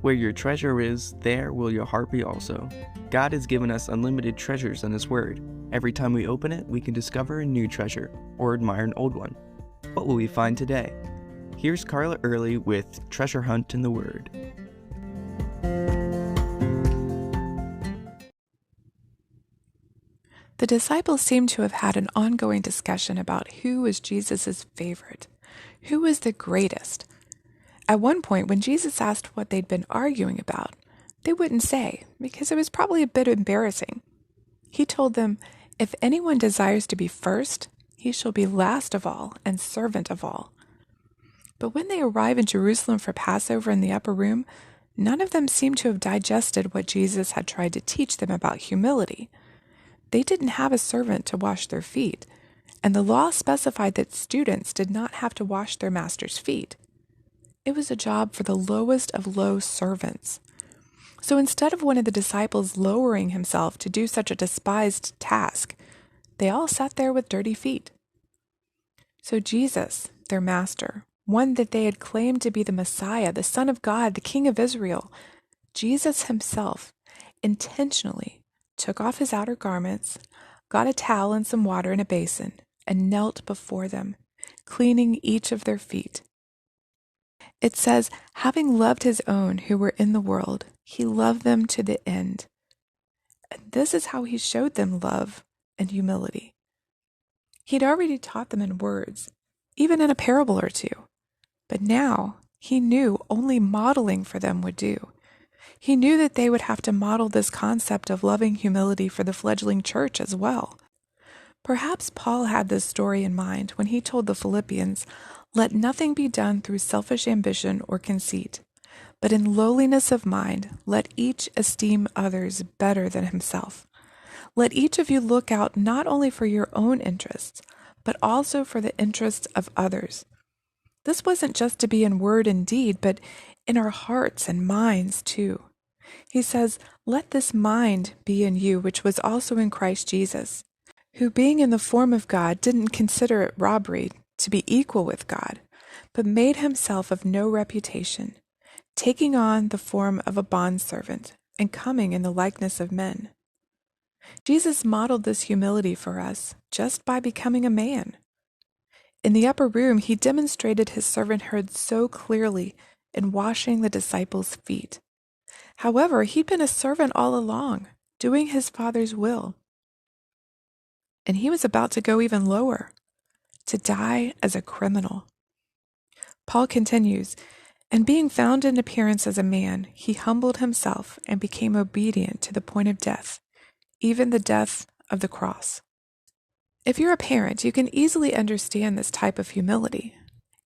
Where your treasure is, there will your heart be also. God has given us unlimited treasures in His Word. Every time we open it, we can discover a new treasure or admire an old one. What will we find today? Here's Carla Early with Treasure Hunt in the Word. The disciples seem to have had an ongoing discussion about who was Jesus' favorite, who was the greatest. At one point, when Jesus asked what they'd been arguing about, they wouldn't say, because it was probably a bit embarrassing. He told them, "If anyone desires to be first, he shall be last of all and servant of all." But when they arrive in Jerusalem for Passover in the upper room, none of them seemed to have digested what Jesus had tried to teach them about humility. They didn't have a servant to wash their feet, and the law specified that students did not have to wash their master's feet. It was a job for the lowest of low servants. So instead of one of the disciples lowering himself to do such a despised task, they all sat there with dirty feet. So Jesus, their master, one that they had claimed to be the Messiah, the Son of God, the King of Israel, Jesus himself intentionally took off his outer garments, got a towel and some water in a basin, and knelt before them, cleaning each of their feet. It says, having loved his own who were in the world, he loved them to the end. And this is how he showed them love and humility. He'd already taught them in words, even in a parable or two. But now he knew only modeling for them would do. He knew that they would have to model this concept of loving humility for the fledgling church as well. Perhaps Paul had this story in mind when he told the Philippians, "Let nothing be done through selfish ambition or conceit, but in lowliness of mind, let each esteem others better than himself. Let each of you look out not only for your own interests, but also for the interests of others." This wasn't just to be in word and deed, but in our hearts and minds too. He says, "Let this mind be in you, which was also in Christ Jesus, who being in the form of God didn't consider it robbery to be equal with God, but made himself of no reputation, taking on the form of a bondservant and coming in the likeness of men." Jesus modeled this humility for us just by becoming a man. In the upper room, he demonstrated his servanthood so clearly in washing the disciples' feet. However, he'd been a servant all along, doing his Father's will. And he was about to go even lower, to die as a criminal. Paul continues, "And being found in appearance as a man, he humbled himself and became obedient to the point of death, even the death of the cross." If you're a parent, you can easily understand this type of humility.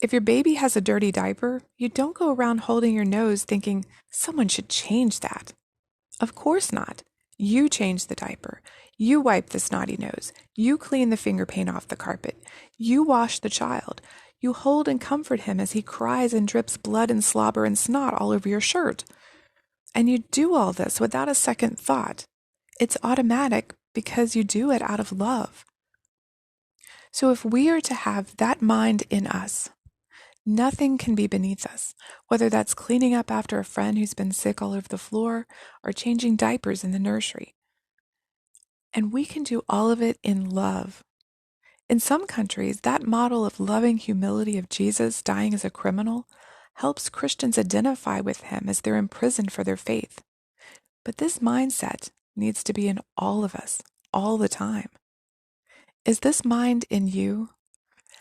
If your baby has a dirty diaper, you don't go around holding your nose thinking, someone should change that. Of course not. You change the diaper. You wipe the snotty nose. You clean the finger paint off the carpet. You wash the child. You hold and comfort him as he cries and drips blood and slobber and snot all over your shirt. And you do all this without a second thought. It's automatic because you do it out of love. So if we are to have that mind in us, nothing can be beneath us, whether that's cleaning up after a friend who's been sick all over the floor or changing diapers in the nursery. And we can do all of it in love. In some countries, that model of loving humility of Jesus dying as a criminal helps Christians identify with him as they're imprisoned for their faith. But this mindset needs to be in all of us, all the time. Is this mind in you?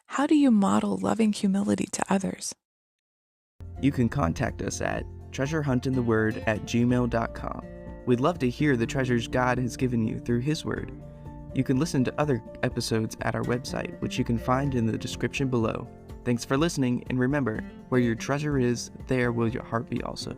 How do you model loving humility to others? You can contact us at treasurehuntintheword@gmail.com. We'd love to hear the treasures God has given you through His Word. You can listen to other episodes at our website, which you can find in the description below. Thanks for listening, and remember, where your treasure is, there will your heart be also.